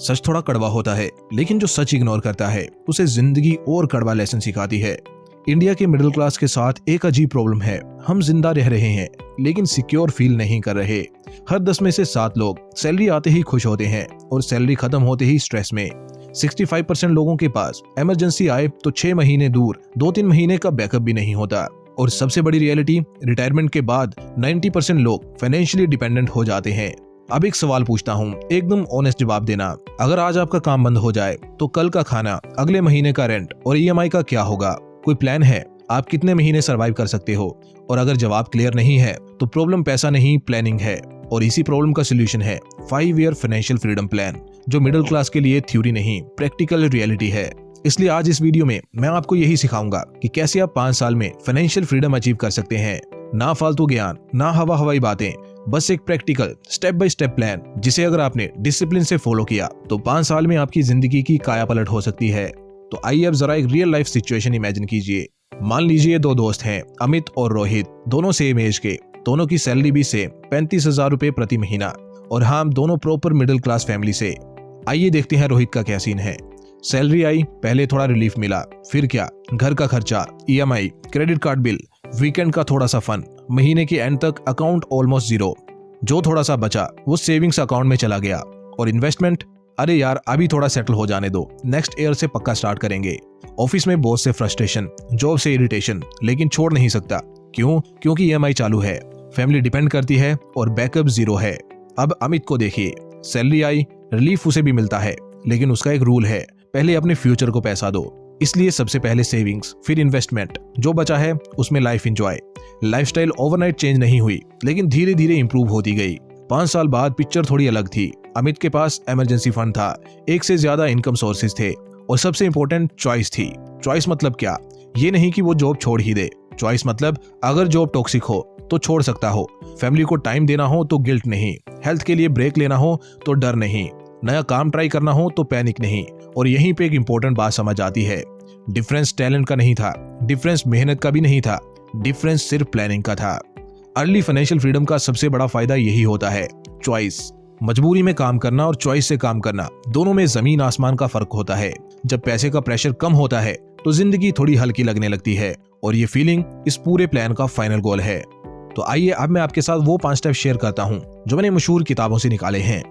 सच थोड़ा कड़वा होता है, लेकिन जो सच इग्नोर करता है उसे जिंदगी और कड़वा लेसन सिखाती है। इंडिया के मिडिल क्लास के साथ एक अजीब प्रॉब्लम है। हम जिंदा रह रहे हैं लेकिन सिक्योर फील नहीं कर रहे। हर 10 में से 7 लोग सैलरी आते ही खुश होते हैं और सैलरी खत्म होते ही स्ट्रेस में। 65% लोगों के पास इमरजेंसी आए तो 6 महीने दूर 2-3 महीने का बैकअप भी नहीं होता। और सबसे बड़ी रियलिटी, रिटायरमेंट के बाद 90% लोग फाइनेंशियली डिपेंडेंट हो जाते हैं। अब एक सवाल पूछता हूँ, एकदम ऑनेस्ट जवाब देना। अगर आज आपका काम बंद हो जाए तो कल का खाना, अगले महीने का रेंट और EMI का क्या होगा? कोई प्लान है? आप कितने महीने सर्वाइव कर सकते हो? और अगर जवाब क्लियर नहीं है तो प्रॉब्लम पैसा नहीं, प्लानिंग है। और इसी प्रॉब्लम का सोल्यूशन है 5 ईयर फाइनेंशियल फ्रीडम प्लान, जो मिडिल क्लास के लिए थ्योरी नहीं, प्रैक्टिकल रियलिटी है। इसलिए आज इस वीडियो में मैं आपको यही सिखाऊंगा कि कैसे आप 5 साल में फाइनेंशियल फ्रीडम अचीव कर सकते हैं। ना फालतू ज्ञान, ना हवा हवाई बातें, बस एक practical step by step plan, जिसे अगर आपने डिसिप्लिन से फॉलो किया तो 5 साल में आपकी जिंदगी की काया पलट हो सकती है। तो आइए अब जरा एक रियल लाइफ सिचुएशन इमेजिन कीजिए। मान लीजिए 2 दोस्त हैं, अमित और रोहित, दोनों सेम एज के, दोनों की सैलरी भी सेम 35,000 रुपए प्रति महीना, और हम दोनों प्रॉपर मिडिल क्लास फैमिली से। आइए देखते हैं रोहित का क्या सीन है। सैलरी आई, पहले थोड़ा रिलीफ मिला, फिर क्या, घर का खर्चा, EMI, credit card bill, weekend का थोड़ा सा फन, महीने के एंड तक अकाउंट ऑलमोस्ट जीरो। जो थोड़ा सा बचा वो सेविंग्स अकाउंट में चला गया। और इन्वेस्टमेंट, अरे यार अभी थोड़ा सेटल हो जाने दो, नेक्स्ट ईयर से पक्का स्टार्ट करेंगे। ऑफिस में बॉस से फ्रस्ट्रेशन, जॉब से इरिटेशन, लेकिन छोड़ नहीं सकता। क्यों? क्योंकि EMI चालू है, फैमिली डिपेंड करती है और बैकअप जीरो है। अब अमित को देखिए, सैलरी आई, रिलीफ उसे भी मिलता है, लेकिन उसका एक रूल है, पहले अपने फ्यूचर को पैसा दो। इसलिए सबसे पहले सेविंग्स, फिर इन्वेस्टमेंट, जो बचा है उसमें life enjoy. Lifestyle overnight change नहीं हुई, लेकिन धीरे धीरे इंप्रूव होती गई। 5 साल बाद पिक्चर थोड़ी अलग थी। अमित के पास इमरजेंसी फंड था, एक से ज्यादा इनकम सोर्सेज थे, और सबसे इंपॉर्टेंट चॉइस थी। चॉइस मतलब क्या? ये नहीं कि वो जॉब छोड़ ही दे। चॉइस मतलब अगर जॉब टॉक्सिक हो तो छोड़ सकता हो, फैमिली को टाइम देना हो तो गिल्ट नहीं, हेल्थ के लिए ब्रेक लेना हो तो डर नहीं, नया काम ट्राई करना हो तो पैनिक नहीं। और यहीं पे एक इंपॉर्टेंट बात समझ आती है, डिफरेंस टैलेंट का नहीं था, डिफरेंस मेहनत का भी नहीं था, डिफरेंस सिर्फ प्लानिंग का था। अर्ली फाइनेंशियल फ्रीडम का सबसे बड़ा फायदा यही होता है, चॉइस। मजबूरी में काम करना और चॉइस से काम करना, दोनों में जमीन आसमान का फर्क होता है। जब पैसे का प्रेशर कम होता है तो जिंदगी थोड़ी हल्की लगने लगती है, और ये फीलिंग इस पूरे प्लान का फाइनल गोल है। तो आइए अब मैं आपके साथ वो 5 स्टेप शेयर करता हूँ जो मैंने मशहूर किताबों से निकाले हैं।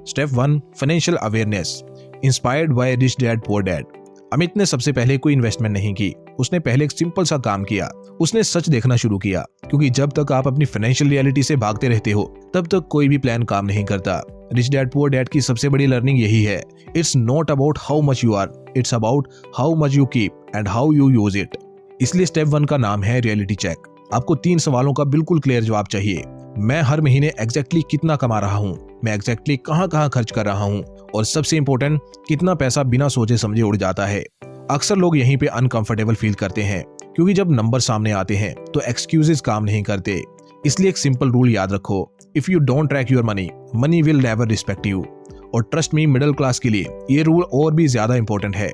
Step 1, financial awareness, inspired by rich dad poor dad. Amit ने सबसे पहले कोई इन्वेस्टमेंट नहीं की, उसने पहले एक सिंपल सा काम किया। उसने सच देखना शुरू किया, क्योंकि जब तक आप अपनी फाइनेंशियल रियलिटी से भागते रहते हो तब तक कोई भी प्लान काम नहीं करता। रिच डैड पुअर डैड की सबसे बड़ी लर्निंग यही है, it's not about how much you are, it's about how much you keep and how you use it. इसलिए स्टेप 1 का नाम है रियलिटी चेक। आपको 3 सवालों का बिल्कुल क्लियर जवाब चाहिए। मैं हर महीने एग्जैक्टली कितना कमा रहा हूँ, मैं एग्जैक्टली कहाँ खर्च कर रहा हूँ, और सबसे इंपॉर्टेंट, कितना पैसा बिना सोचे समझे उड़ जाता है। अक्सर लोग यहीं पे अनकंफर्टेबल फील करते हैं, क्योंकि जब नंबर सामने आते हैं तो एक्सक्यूजेस काम नहीं करते। इसलिए एक सिंपल रूल याद रखो, if you don't track your money, money will never respect you. और ट्रस्ट मी, मिडिल क्लास के लिए ये रूल और भी ज्यादा इंपॉर्टेंट है।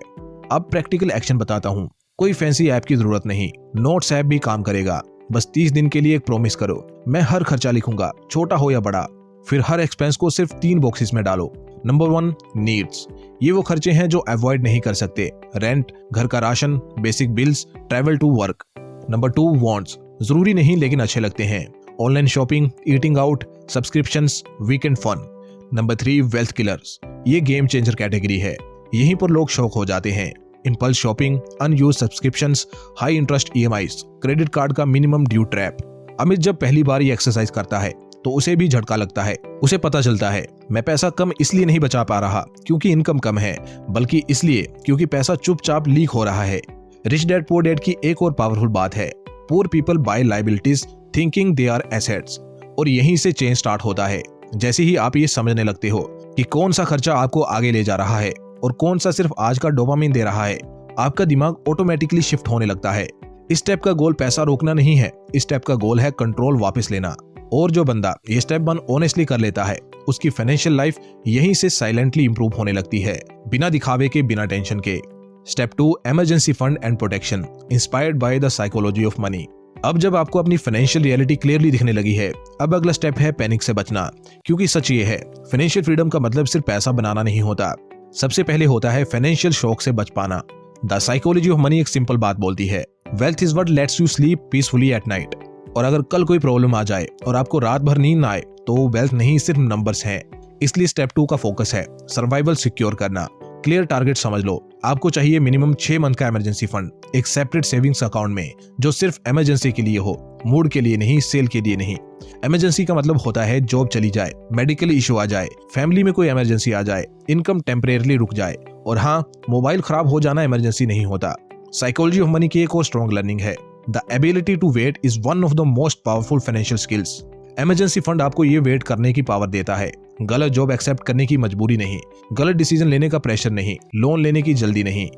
अब प्रैक्टिकल एक्शन बताता हूँ। कोई फैंसी ऐप की जरूरत नहीं, नोट्स ऐप भी काम करेगा। बस 30 दिन के लिए एक प्रॉमिस करो, मैं हर खर्चा लिखूंगा, छोटा हो या बड़ा। फिर हर एक्सपेंस को सिर्फ 3 बॉक्सेस में डालो। Number 1, needs. ये वो खर्चे हैं जो अवॉइड नहीं कर सकते, रेंट, घर का ration, basic bills, travel to work. Number 2, wants. जरूरी नहीं लेकिन अच्छे लगते हैं, online shopping, eating out, subscriptions, weekend fun. Number 3, wealth killers. ये गेम चेंजर कैटेगरी है, यहीं पर लोग शौक हो जाते हैं। Impulse shopping, unused subscriptions, high interest EMIs, credit card का मिनिमम ड्यू ट्रैप। अमित जब पहली बार ये एक्सरसाइज करता है तो उसे भी झटका लगता है। उसे पता चलता है, मैं पैसा कम इसलिए नहीं बचा पा रहा क्योंकि इनकम कम है, बल्कि इसलिए क्योंकि पैसा चुपचाप लीक हो रहा है। रिच डैड पुअर डैड की एक और पावरफुल बात है, poor people buy liabilities thinking they are assets. और यहीं से चेंज स्टार्ट होता है। जैसे ही आप ये समझने लगते हो कि कौन सा खर्चा आपको आगे ले जा रहा है और कौन सा सिर्फ आज का डोपामिन दे रहा है, आपका दिमाग ऑटोमेटिकली शिफ्ट होने लगता है। इस स्टेप का गोल पैसा रोकना नहीं है, इस स्टेप का गोल है कंट्रोल वापस लेना। और जो बंदा ये स्टेप 1 ऑनेस्टली कर लेता है, उसकी फाइनेंशियल लाइफ यहीं से साइलेंटली इंप्रूव होने लगती है, बिना दिखावे के, बिना टेंशन के। Step 2, emergency fund and protection, inspired by the psychology of money. अब जब आपको अपनी फाइनेंशियल रियलिटी क्लियरली दिखने लगी है, अब अगला स्टेप है पैनिक से बचना। क्योंकि सच ये है, फाइनेंशियल फ्रीडम का मतलब सिर्फ पैसा बनाना नहीं होता, सबसे पहले होता है फाइनेंशियल शॉक से बच पाना। द साइकोलॉजी ऑफ मनी एक सिंपल बात बोलती है, wealth is what let's you sleep peacefully at night. और अगर कल कोई प्रॉब्लम आ जाए और आपको रात भर नींद ना आए तो वेल्थ नहीं सिर्फ नंबर्स हैं। इसलिए स्टेप 2 का फोकस है सर्वाइवल सिक्योर करना। क्लियर टारगेट समझ लो, आपको चाहिए मिनिमम 6 मंथ का इमरजेंसी फंड एक सेपरेट सेविंग्स अकाउंट में, जो सिर्फ इमरजेंसी के लिए हो, मूड के लिए नहीं, सेल के लिए नहीं। इमरजेंसी का मतलब होता है जॉब चली जाए, मेडिकल इशू आ जाए, फैमिली में कोई इमरजेंसी आ जाए, इनकम टेम्परेरली रुक जाए। और हाँ, मोबाइल खराब हो जाना इमरजेंसी नहीं होता। साइकोलॉजी ऑफ मनी की एक और स्ट्रॉन्ग लर्निंग है, the ability to wait is one of the most powerful financial skills. Emergency fund आपको ये वेट करने की पावर देता है, गलत जॉब एक्सेप्ट करने की मजबूरी नहीं, गलत डिसीजन लेने का प्रेशर नहीं, लोन लेने की जल्दी नहीं।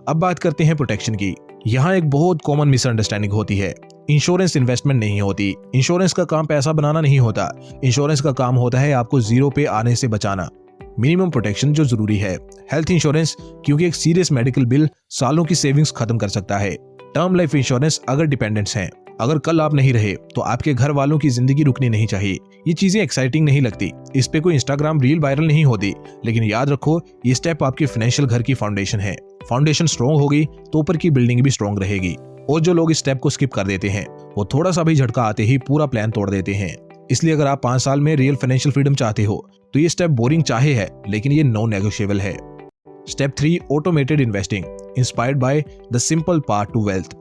अब बात करते हैं प्रोटेक्शन की। यहाँ एक बहुत कॉमन मिसअंडरस्टैंडिंग होती है, इंश्योरेंस इन्वेस्टमेंट नहीं होती। इंश्योरेंस का काम पैसा बनाना नहीं होता, इंश्योरेंस का काम होता है आपको जीरो पे आने से बचाना। मिनिमम प्रोटेक्शन जो जरूरी है, हेल्थ इंश्योरेंस क्योंकि एक सीरियस मेडिकल बिल सालों की सेविंग्स खत्म कर सकता है। टर्म लाइफ इंश्योरेंस अगर डिपेंडेंट्स हैं, अगर कल आप नहीं रहे तो आपके घर वालों की जिंदगी रुकनी नहीं चाहिए। ये चीजें एक्साइटिंग नहीं लगती, इस पे कोई इंस्टाग्राम रील वायरल नहीं होती, लेकिन याद रखो ये स्टेप आपके फाइनेंशियल घर की फाउंडेशन है। फाउंडेशन स्ट्रॉन्ग होगी तो ऊपर की बिल्डिंग भी स्ट्रॉन्ग रहेगी। और जो लोग इस स्टेप को स्किप कर देते हैं वो थोड़ा सा भी झटका आते ही पूरा प्लान तोड़ देते हैं। इसलिए अगर आप 5 साल में रियल फाइनेंशियल फ्रीडम चाहते हो तो ये स्टेप बोरिंग चाहे है, लेकिन ये नॉन नेगोशिएबल है। Step 3 automated investing inspired by the simple path to wealth.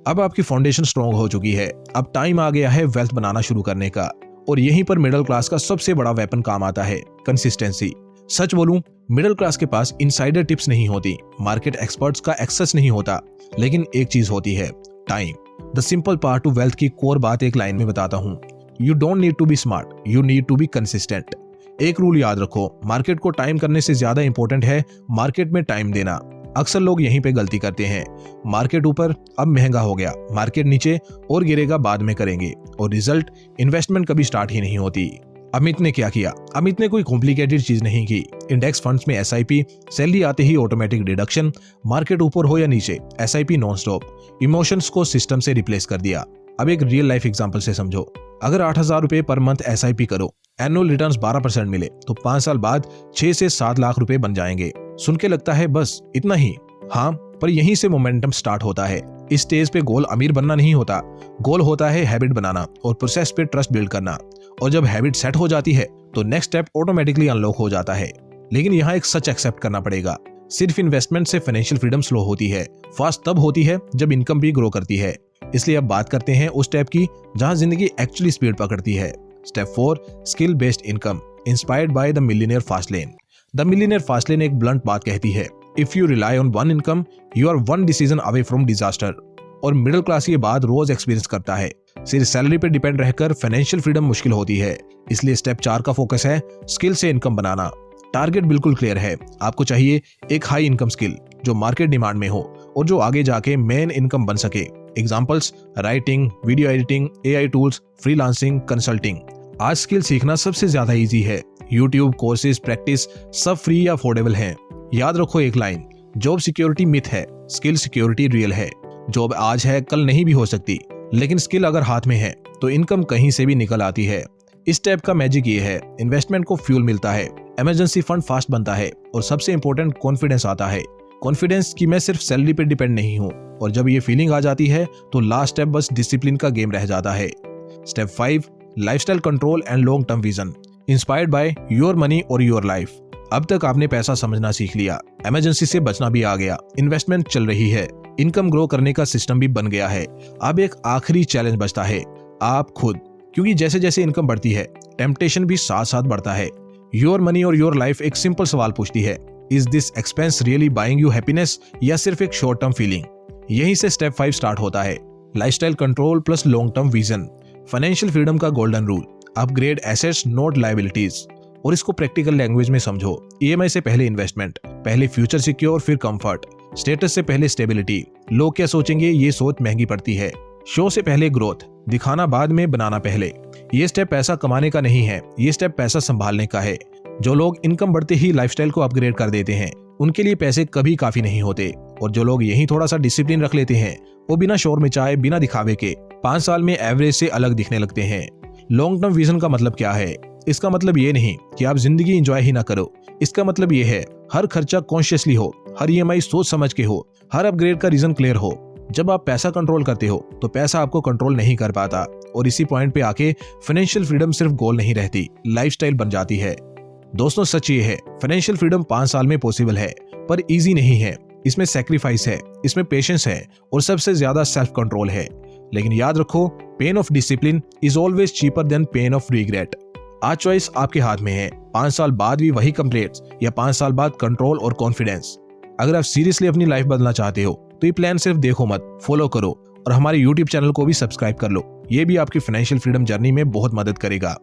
अब आपकी फाउंडेशन स्ट्रॉन्ग हो चुकी है, अब टाइम आ गया है वेल्थ बनाना शुरू करने का। और यहीं पर मिडिल क्लास का सबसे बड़ा वेपन काम आता है, कंसिस्टेंसी। सच बोलूं, मिडिल क्लास के पास इनसाइडर टिप्स नहीं होती, मार्केट एक्सपर्ट्स का एक्सेस नहीं होता, लेकिन एक चीज होती है, time. The simple path to wealth की कोर बात एक लाइन में बताता हूं, you don't need to be smart, you need to be consistent. एक रूल याद रखो, मार्केट को टाइम करने से ज्यादा इंपॉर्टेंट है मार्केट में टाइम देना। अक्सर लोग यहीं पे गलती करते हैं, मार्केट ऊपर अब महंगा हो गया, मार्केट नीचे और गिरेगा बाद में करेंगे, और रिजल्ट इन्वेस्टमेंट कभी स्टार्ट ही नहीं होती। अमित ने क्या किया? अमित ने कोई कॉम्प्लिकेटेड चीज नहीं की। इंडेक्स फंड्स में SIP, सैलरी आते ही ऑटोमेटिक डिडक्शन, मार्केट ऊपर हो या नीचे SIP नॉन स्टॉप, इमोशंस को सिस्टम से रिप्लेस कर दिया। अब एक रियल लाइफ एग्जांपल से समझो, अगर 8,000 रुपए पर मंथ SIP करो, एनुअल रिटर्न्स 12% मिले तो 5 साल बाद 6 से 7 लाख रुपए बन जाएंगे। सुन के लगता है बस इतना ही, हाँ, पर यहीं से मोमेंटम स्टार्ट होता है। इस स्टेज पे गोल अमीर बनना नहीं होता, गोल होता है हैबिट बनाना और प्रोसेस पे ट्रस्ट बिल्ड करना। और जब हैबिट सेट हो जाती है तो नेक्स्ट स्टेप ऑटोमेटिकली अनलॉक हो जाता है। लेकिन यहाँ एक सच एक्सेप्ट करना पड़ेगा, सिर्फ इन्वेस्टमेंट से फाइनेंशियल फ्रीडम स्लो होती है, फास्ट तब होती है जब इनकम भी ग्रो करती है। इसलिए अब बात करते हैं उस स्टेप की जहां जिंदगी एक्चुअली स्पीड पकड़ती है। Step 4 skill based income inspired by the millionaire fast lane. The millionaire fast lane एक ब्लंट बात कहती है, if you rely on one income you are one decision away from disaster. और मिडिल क्लास ये बात रोज experience करता है, सिर्फ सैलरी पे डिपेंड रहकर फाइनेंशियल फ्रीडम मुश्किल होती है। इसलिए स्टेप 4 का फोकस है स्किल से इनकम बनाना। टारगेट बिल्कुल क्लियर है, आपको चाहिए एक हाई इनकम स्किल जो मार्केट डिमांड में हो और जो आगे जाके मेन इनकम बन सके। Examples writing, video editing, AI tools, freelancing, consulting. आज स्किल सीखना सबसे ज्यादा इजी है, यूट्यूब कोर्सेज, प्रैक्टिस सब फ्री या अफोर्डेबल हैं। याद रखो एक लाइन, जॉब सिक्योरिटी मिथ है, स्किल सिक्योरिटी रियल है। जॉब आज है कल नहीं भी हो सकती, लेकिन स्किल अगर हाथ में है तो इनकम कहीं से भी निकल आती है। इस स्टेप का मैजिक ये है, इन्वेस्टमेंट को फ्यूल मिलता है, इमरजेंसी फंड फास्ट बनता है और सबसे इंपॉर्टेंट कॉन्फिडेंस आता है। कॉन्फिडेंस कि मैं सिर्फ सैलरी पे डिपेंड नहीं हूँ। और जब ये फीलिंग आ जाती है तो लास्ट स्टेप बस डिसिप्लिन का गेम रह जाता है। Step 5 lifestyle control and long term vision inspired by your money और योर लाइफ। अब तक आपने पैसा समझना सीख लिया, इमरजेंसी से बचना भी आ गया, इन्वेस्टमेंट चल रही है, इनकम ग्रो करने का सिस्टम भी बन गया है। अब एक आखिरी चैलेंज बचता है, आप खुद, क्योंकि जैसे जैसे इनकम बढ़ती है टेम्पटेशन भी साथ साथ बढ़ता है। योर मनी और योर लाइफ एक सिंपल सवाल पूछती है, is this expense really buying you happiness या सिर्फ एक शॉर्ट टर्म फीलिंग। यहीं से स्टेप 5 स्टार्ट होता है, lifestyle control plus long term vision. Financial freedom का golden rule, upgrade assets not liabilities. और इसको प्रैक्टिकल लैंग्वेज में समझो, EMI से पहले इन्वेस्टमेंट, पहले फ्यूचर सिक्योर फिर कंफर्ट, स्टेटस से पहले स्टेबिलिटी, लोग क्या सोचेंगे ये सोच महंगी पड़ती है, शो से पहले ग्रोथ, दिखाना बाद में बनाना पहले। ये स्टेप पैसा कमाने का नहीं है, ये स्टेप पैसा संभालने का है। जो लोग इनकम बढ़ते ही लाइफस्टाइल को अपग्रेड कर देते हैं उनके लिए पैसे कभी काफी नहीं होते, और जो लोग यही थोड़ा सा डिसिप्लिन रख लेते हैं वो बिना शोर मचाए, बिना दिखावे के 5 साल में एवरेज से अलग दिखने लगते हैं। लॉन्ग टर्म विजन का मतलब क्या है? इसका मतलब ये नहीं कि आप जिंदगी एंजॉय ही ना करो। इसका मतलब ये है हर खर्चा कॉन्शियसली हो, हर ईएमआई सोच समझ के हो, हर अपग्रेड का रीजन क्लियर हो। जब आप पैसा कंट्रोल करते हो तो पैसा आपको कंट्रोल नहीं कर पाता। और इसी पॉइंट पे आके फाइनेंशियल फ्रीडम सिर्फ गोल नहीं रहती, लाइफस्टाइल बन जाती है। दोस्तों सच ये है, फाइनेंशियल फ्रीडम 5 साल में पॉसिबल है, पर इजी नहीं है। इसमें सैक्रिफाइस है, इसमें पेशेंस है और सबसे ज्यादा सेल्फ कंट्रोल है। लेकिन याद रखो, pain of discipline is always cheaper than pain of regret. आज चॉइस आपके हाथ में है, 5 साल बाद भी वही कंप्लीट्स या 5 साल बाद कंट्रोल और कॉन्फिडेंस। अगर आप सीरियसली अपनी लाइफ बदलना चाहते हो तो ये प्लान सिर्फ देखो मत, फॉलो करो और हमारे YouTube चैनल को भी सब्सक्राइब कर लो। ये भी आपकी फाइनेंशियल फ्रीडम जर्नी में बहुत मदद करेगा।